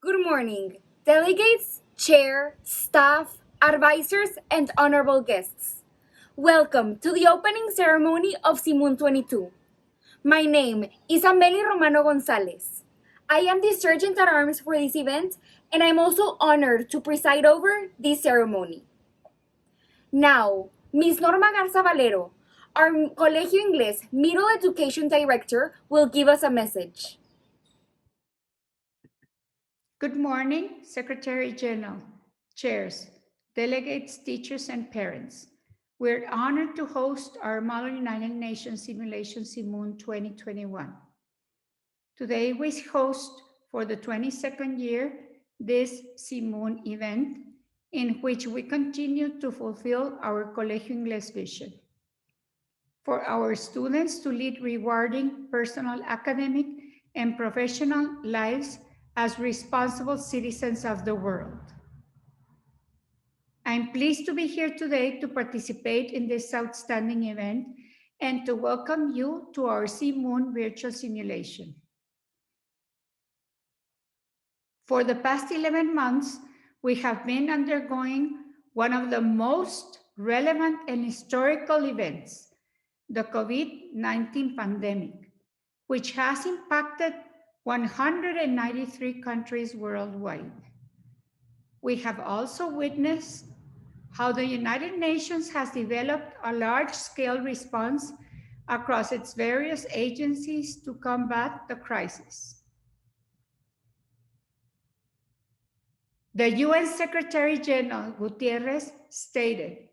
Good morning, delegates, chair, staff, advisors, and honorable guests. Welcome to the opening ceremony of CIMUN 22. My name is Ameli Romano Gonzalez. I am the Sergeant at Arms for this event, and I'm also honored to preside over this ceremony. Now, Ms. Norma Garza Valero, our Colegio Inglés Middle Education Director, will give us a message. Good morning, Secretary General, chairs, delegates, teachers, and parents. We're honored to host our Model United Nations Simulation CIMUN 2021. Today we host for the 22nd year this CIMUN event in which we continue to fulfill our Colegio Inglés vision. For our students to lead rewarding personal, academic, and professional lives as responsible citizens of the world. I'm pleased to be here today to participate in this outstanding event and to welcome you to our CIMUN virtual simulation. For the past 11 months, we have been undergoing one of the most relevant and historical events, the COVID-19 pandemic, which has impacted 193 countries worldwide. We have also witnessed how the United Nations has developed a large-scale response across its various agencies to combat the crisis. The UN Secretary General Gutierrez stated,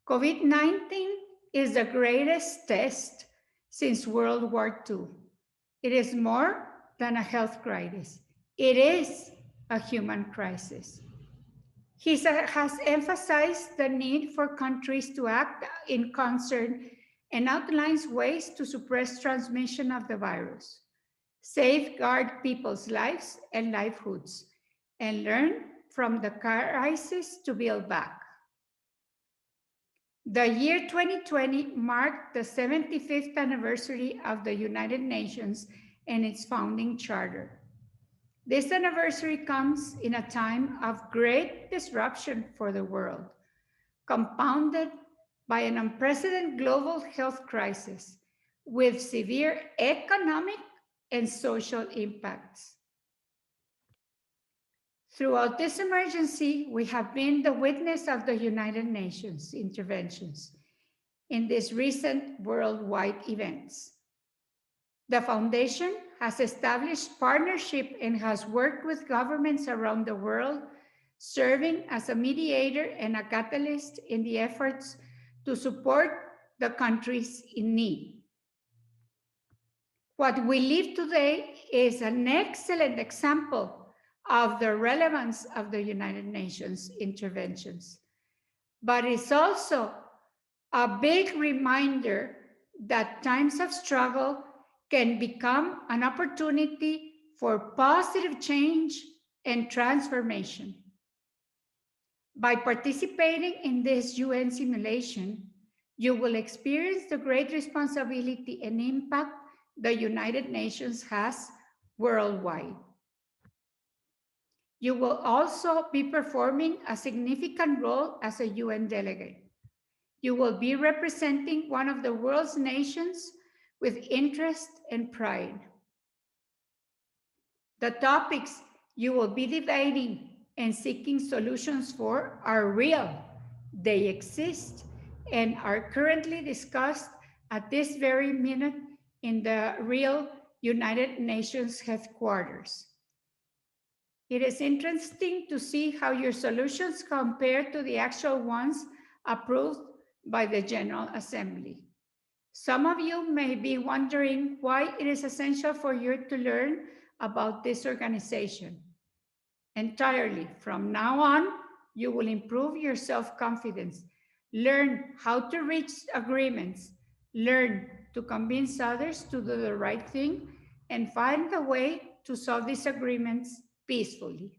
"COVID-19 is the greatest test since World War II. It is more than a health crisis. It is a human crisis." He has emphasized the need for countries to act in concert and outlines ways to suppress transmission of the virus, safeguard people's lives and livelihoods, and learn from the crisis to build back. The year 2020 marked the 75th anniversary of the United Nations and its founding charter. This anniversary comes in a time of great disruption for the world, compounded by an unprecedented global health crisis with severe economic and social impacts. Throughout this emergency, we have been the witness of the United Nations interventions in these recent worldwide events. The Foundation has established partnership and has worked with governments around the world, serving as a mediator and a catalyst in the efforts to support the countries in need. What we live today is an excellent example of the relevance of the United Nations interventions, but it's also a big reminder that times of struggle can become an opportunity for positive change and transformation. By participating in this UN simulation, you will experience the great responsibility and impact the United Nations has worldwide. You will also be performing a significant role as a UN delegate. You will be representing one of the world's nations with interest and pride. The topics you will be debating and seeking solutions for are real. They exist and are currently discussed at this very minute in the real United Nations headquarters. It is interesting to see how your solutions compare to the actual ones approved by the General Assembly. Some of you may be wondering why it is essential for you to learn about this organization. Entirely, from now on, you will improve your self-confidence, learn how to reach agreements, learn to convince others to do the right thing, and find a way to solve disagreements peacefully.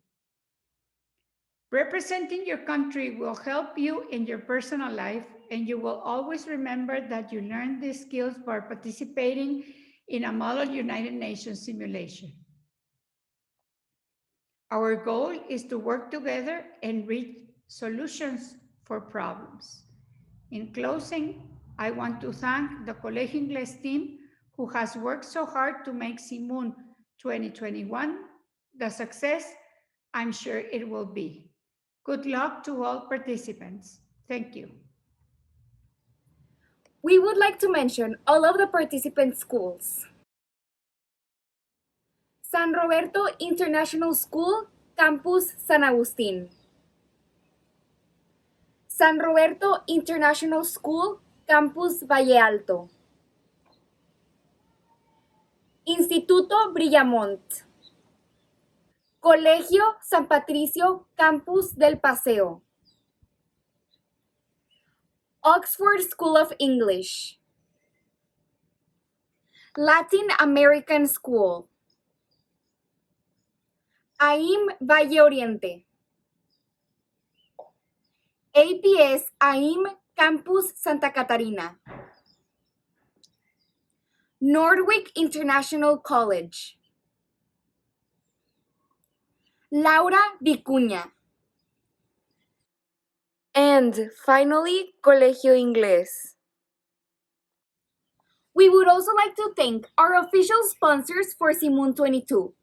Representing your country will help you in your personal life, and you will always remember that you learned these skills by participating in a Model United Nations simulation. Our goal is to work together and reach solutions for problems. In closing, I want to thank the Colegio Inglés team who has worked so hard to make CIMUN 2021 the success I'm sure it will be. Good luck to all participants. Thank you. We would like to mention all of the participant schools. San Roberto International School, Campus San Agustín. San Roberto International School, Campus Valle Alto. Instituto Brillamont. Colegio San Patricio, Campus del Paseo. Oxford School of English. Latin American School. AIM Valle Oriente. APS AIM Campus Santa Catarina. Nordwick International College. Laura Vicuña. And finally, Colegio Inglés. We would also like to thank our official sponsors for CIMUN 22.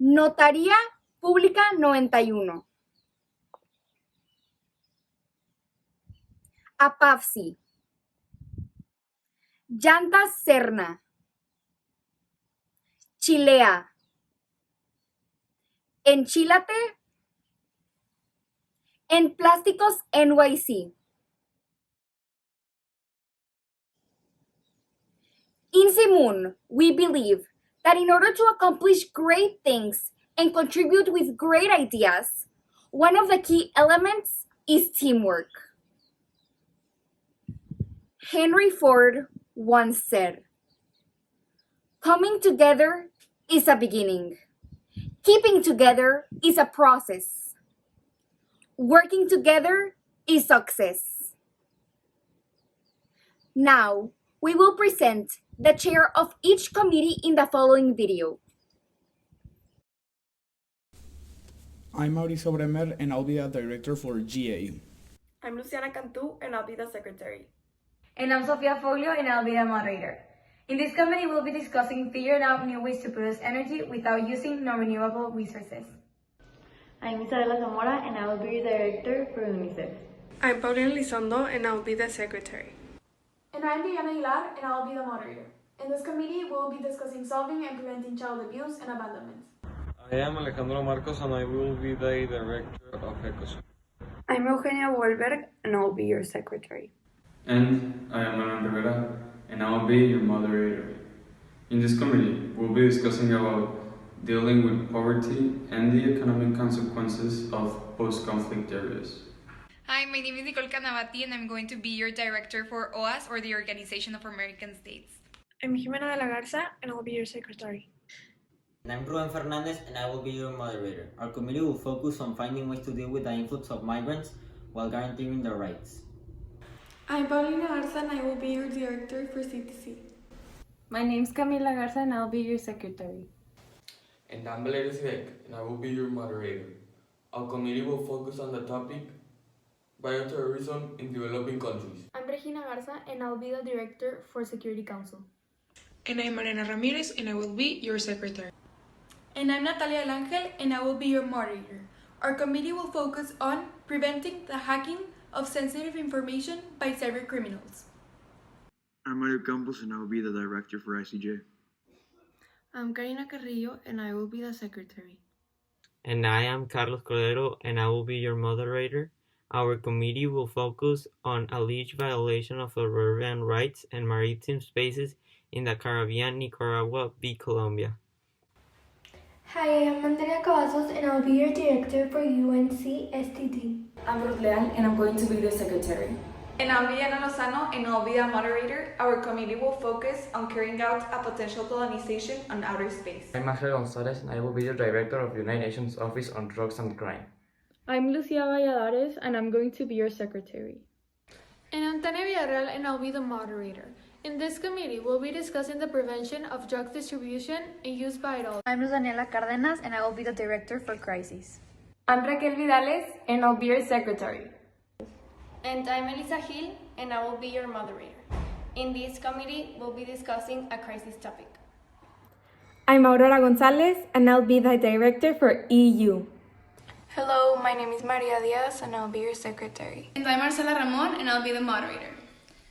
Notaría Pública 91. APAFSI. Llantas Serna. Chilea. Enchilate. And Plásticos NYC. In CIMUN, we believe that in order to accomplish great things and contribute with great ideas, one of the key elements is teamwork. Henry Ford once said, "Coming together is a beginning. Keeping together is a process. Working together is success." Now, we will present the chair of each committee in the following video. I'm Mauricio Bremer, and I'll be a director for GA. I'm Luciana Cantu, and I'll be the secretary. And I'm Sofia Foglio, and I'll be the moderator. In this committee, we'll be discussing figuring out new ways to produce energy without using non-renewable resources. I'm Isabela Zamora, and I will be the director for UNICEF. I'm Paulina Lizondo, and I'll be the secretary. And I'm Diana Aguilar, and I'll be the moderator. In this committee, we will be discussing solving and preventing child abuse and abandonment. I am Alejandro Marcos, and I will be the director of ECOSOC. I'm Eugenia Wolberg, and I'll be your secretary. And I am Manuel Rivera, and I will be your moderator. In this committee, we'll be discussing about dealing with poverty and the economic consequences of post-conflict areas. Hi, my name is Nicole Canavati, and I'm going to be your director for OAS, or the Organization of American States. I'm Jimena de la Garza, and I'll be your secretary. And I'm Ruben Fernandez, and I will be your moderator. Our committee will focus on finding ways to deal with the influx of migrants while guaranteeing their rights. I'm Paulina Garza, and I will be your director for CTC. My name's Camila Garza, and I'll be your secretary. And I'm Valerio Sidek, and I will be your moderator. Our committee will focus on the topic bioterrorism in developing countries. I'm Regina Garza, and I'll be the director for Security Council. And I'm Mariana Ramirez, and I will be your secretary. And I'm Natalia Langel, and I will be your moderator. Our committee will focus on preventing the hacking of sensitive information by cyber criminals. I'm Mario Campos, and I will be the director for ICJ. I'm Karina Carrillo, and I will be the secretary. And I am Carlos Cordero, and I will be your moderator. Our committee will focus on alleged violation of urban rights and maritime spaces in the Caribbean, Nicaragua v. Colombia. Hi, I am Andrea Cavazos, and I'll be your director for UNC-STD. I'm Ruth Leal, and I'm going to be the secretary. And I'm Liliana Lozano, and I'll be the moderator. Our committee will focus on carrying out a potential colonization on outer space. I'm Ángel González, and I will be the director of the United Nations Office on Drugs and Crime. I'm Lucia Valladares, and I'm going to be your secretary. And I'm Tania Villarreal, and I'll be the moderator. In this committee, we'll be discussing the prevention of drug distribution and use by adults. I'm Daniela Cárdenas, and I will be the Director for Crises. I'm Raquel Vidales, and I'll be your Secretary. And I'm Elisa Gil, and I will be your Moderator. In this committee, we'll be discussing a crisis topic. I'm Aurora Gonzalez, and I'll be the Director for EU. Hello, my name is Maria Diaz, and I'll be your Secretary. And I'm Marcela Ramon, and I'll be the Moderator.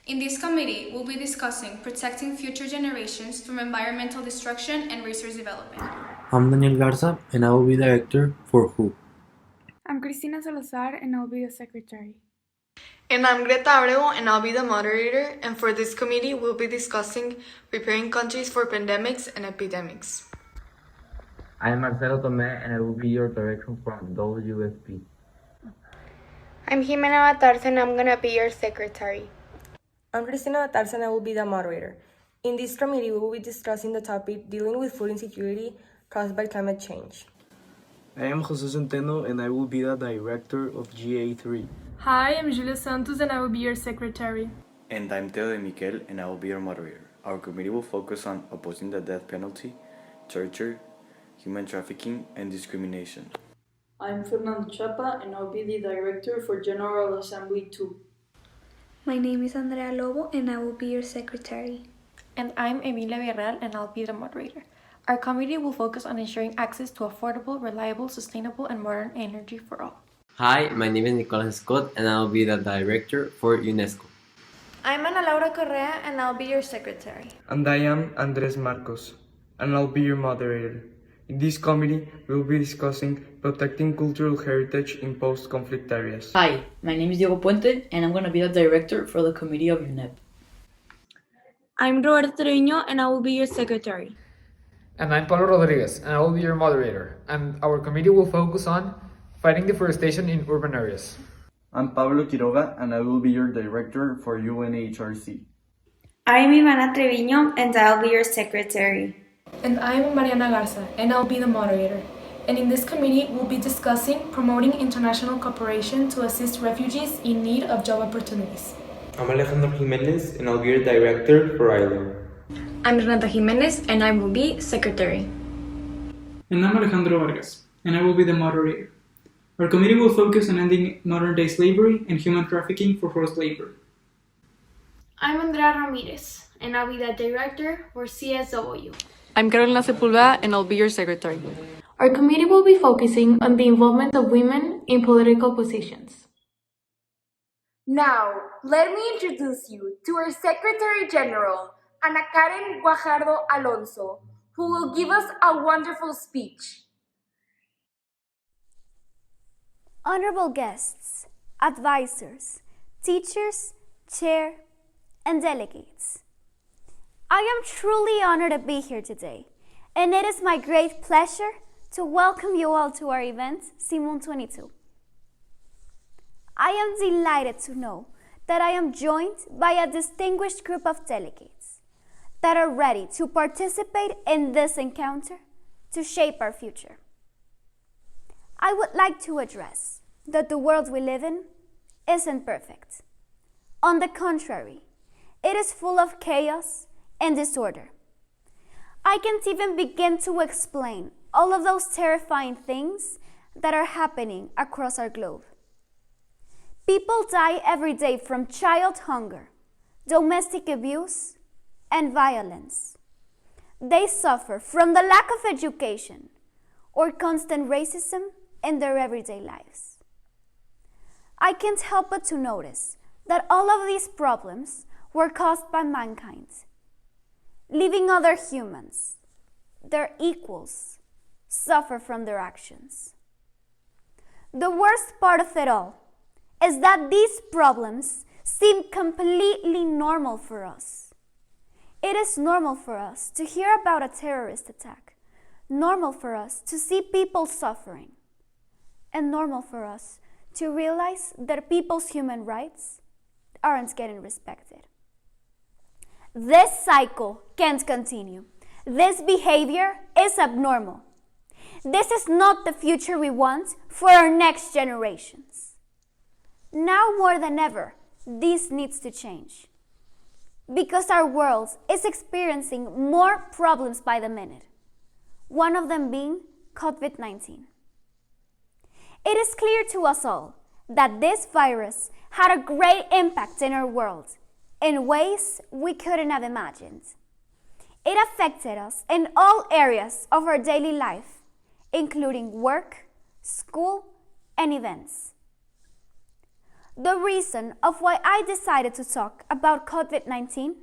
In this committee, we'll be discussing protecting future generations from environmental destruction and resource development. I'm Daniel Garza, and I will be Director for WHO. I'm Cristina Salazar, and I'll be the Secretary. And I'm Greta Abreu, and I'll be the Moderator. And for this committee, we'll be discussing preparing countries for pandemics and epidemics. I am Marcelo Tomé, and I will be your director from WFP. I'm Jimena Batarse, and I'm gonna be your Secretary. I'm Cristina Batarse, and I will be the Moderator. In this committee, we will be discussing the topic dealing with food insecurity caused by climate change. I am Jose Centeno, and I will be the Director of GA3. Hi, I'm Julia Santos, and I will be your Secretary. And I'm Teo de Miquel, and I will be your Moderator. Our committee will focus on opposing the death penalty, torture, human trafficking, and discrimination. I'm Fernando Chapa, and I'll be the Director for General Assembly 2. My name is Andrea Lobo, and I will be your Secretary. And I'm Emilia Villarreal, and I'll be the Moderator. Our committee will focus on ensuring access to affordable, reliable, sustainable, and modern energy for all. Hi, my name is Nicolas Scott, and I'll be the Director for UNESCO. I'm Ana Laura Correa, and I'll be your Secretary. And I am Andres Marcos, and I'll be your Moderator. In this committee, we will be discussing protecting cultural heritage in post-conflict areas. Hi, my name is Diego Puente, and I'm going to be the Director for the Committee of UNEP. I'm Roberto Treviño, and I will be your Secretary. And I'm Paulo Rodriguez, and I will be your Moderator. And our committee will focus on fighting deforestation in urban areas. I'm Pablo Quiroga, and I will be your Director for UNHRC. I'm Ivana Treviño, and I'll be your Secretary. And I'm Mariana Garza, and I'll be the Moderator. And in this committee, we'll be discussing promoting international cooperation to assist refugees in need of job opportunities. I'm Alejandro Jimenez, and I'll be your Director for ILO. I'm Renata Jimenez, and I will be Secretary. And I'm Alejandro Vargas, and I will be the Moderator. Our committee will focus on ending modern-day slavery and human trafficking for forced labor. I'm Andrea Ramirez, and I'll be the Director for CSW. I'm Carolina Sepulveda, and I'll be your Secretary. Our committee will be focusing on the involvement of women in political positions. Now, let me introduce you to our Secretary General, Ana Karen Guajardo Alonso, who will give us a wonderful speech. Honorable guests, advisors, teachers, chair, and delegates. I am truly honored to be here today, and it is my great pleasure to welcome you all to our event, CIMUN 22. I am delighted to know that I am joined by a distinguished group of delegates that are ready to participate in this encounter to shape our future. I would like to address that the world we live in isn't perfect. On the contrary, it is full of chaos and disorder. I can't even begin to explain all of those terrifying things that are happening across our globe. People die every day from child hunger, domestic abuse, and violence. They suffer from the lack of education or constant racism in their everyday lives. I can't help but to notice that all of these problems were caused by mankind, leaving other humans, their equals, suffer from their actions. The worst part of it all is that these problems seem completely normal for us. It is normal for us to hear about a terrorist attack, normal for us to see people suffering, and normal for us to realize that people's human rights aren't getting respected. This cycle can't continue. This behavior is abnormal. This is not the future we want for our next generations. Now more than ever, this needs to change. because our world is experiencing more problems by the minute, one of them being COVID-19. It is clear to us all that this virus had a great impact in our world in ways we couldn't have imagined. It affected us in all areas of our daily life, including work, school, and events. The reason of why I decided to talk about COVID-19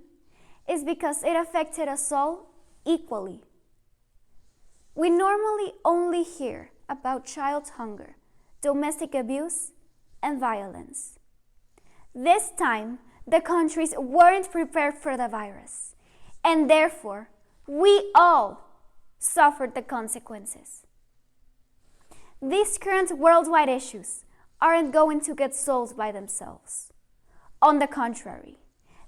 is because it affected us all equally. We normally only hear about child hunger, domestic abuse, and violence. This time, the countries weren't prepared for the virus, and therefore, we all suffered the consequences. These current worldwide issues aren't going to get solved by themselves. On the contrary,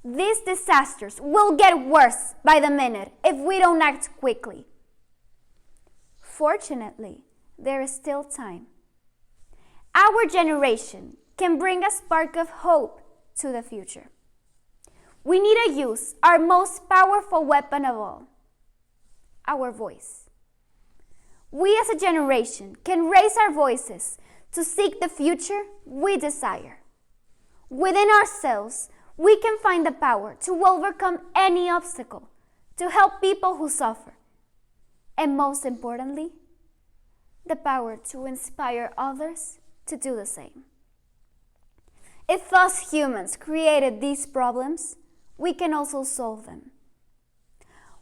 these disasters will get worse by the minute if we don't act quickly. Fortunately, there is still time. Our generation can bring a spark of hope to the future. We need to use our most powerful weapon of all, our voice. We as a generation can raise our voices to seek the future we desire. Within ourselves, we can find the power to overcome any obstacle, to help people who suffer, and most importantly, the power to inspire others to do the same. If us humans created these problems, we can also solve them.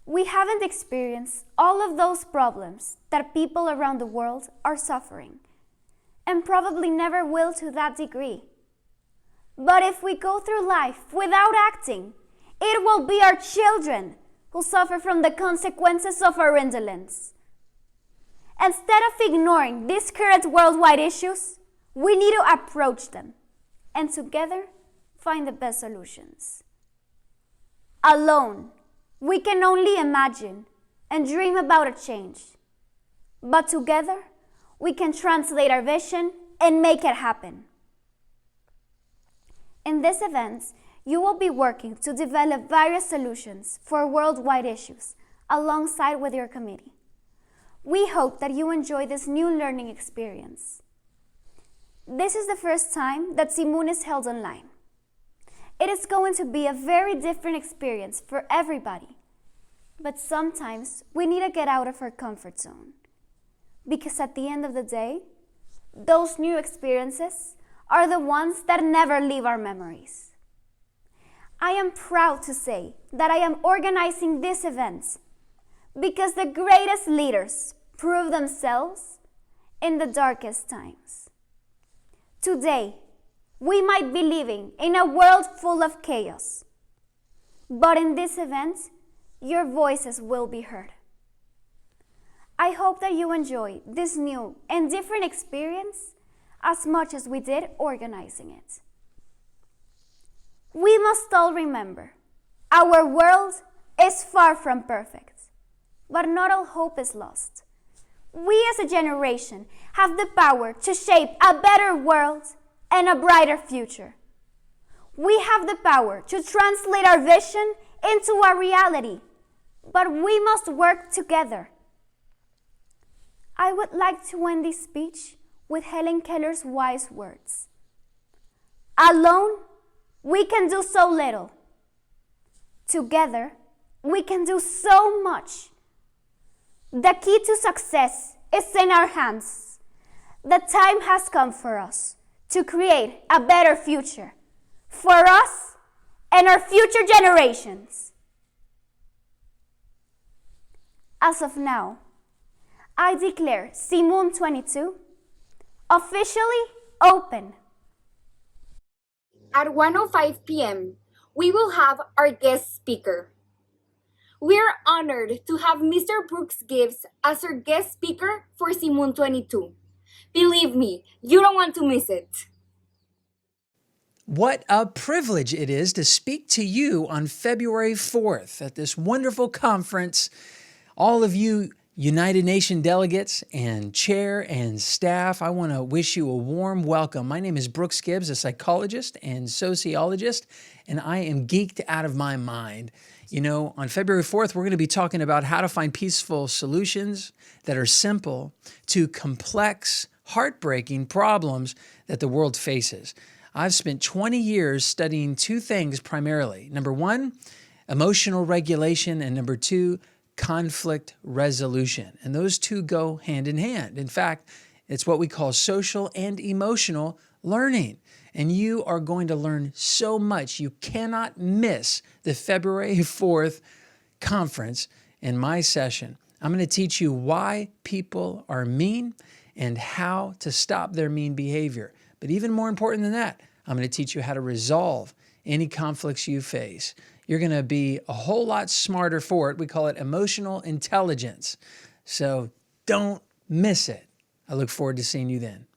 We haven't experienced all of those problems that people around the world are suffering, and probably never will to that degree. But if we go through life without acting, it will be our children who suffer from the consequences of our indolence. Instead of ignoring these current worldwide issues, we need to approach them and together find the best solutions. Alone, we can only imagine and dream about a change. But together, we can translate our vision and make it happen. In this event, you will be working to develop various solutions for worldwide issues alongside with your committee. We hope that you enjoy this new learning experience. This is the first time that CIMUN is held online. It is going to be a very different experience for everybody, but sometimes we need to get out of our comfort zone, because at the end of the day, those new experiences are the ones that never leave our memories. I am proud to say that I am organizing this event because the greatest leaders prove themselves in the darkest times. Today, we might be living in a world full of chaos, but in this event, your voices will be heard. I hope that you enjoy this new and different experience as much as we did organizing it. We must all remember, our world is far from perfect, but not all hope is lost. We as a generation have the power to shape a better world and a brighter future. We have the power to translate our vision into a reality, but we must work together. I would like to end this speech with Helen Keller's wise words. Alone, we can do so little. Together, we can do so much. The key to success is in our hands. The time has come for us to create a better future for us and our future generations. As of now, I declare CIMUN 22 officially open. At 1:05 p.m., we will have our guest speaker. We are honored to have Mr. Brooks Gibbs as our guest speaker for CIMUN 22. Believe me, you don't want to miss it. What a privilege it is to speak to you on February 4th at this wonderful conference. All of you United Nations delegates and chair and staff, I want to wish you a warm welcome. My name is Brooks Gibbs, a psychologist and sociologist, and I am geeked out of my mind. You know, on February 4th, we're going to be talking about how to find peaceful solutions that are simple to complex, heartbreaking problems that the world faces. I've spent 20 years studying two things primarily. Number one, emotional regulation, and number two, conflict resolution. And those two go hand in hand. In fact, it's what we call social and emotional learning. And you are going to learn so much. You cannot miss the February 4th conference in my session. I'm going to teach you why people are mean and how to stop their mean behavior. But even more important than that, I'm going to teach you how to resolve any conflicts you face. You're going to be a whole lot smarter for it. We call it emotional intelligence. So don't miss it. I look forward to seeing you then.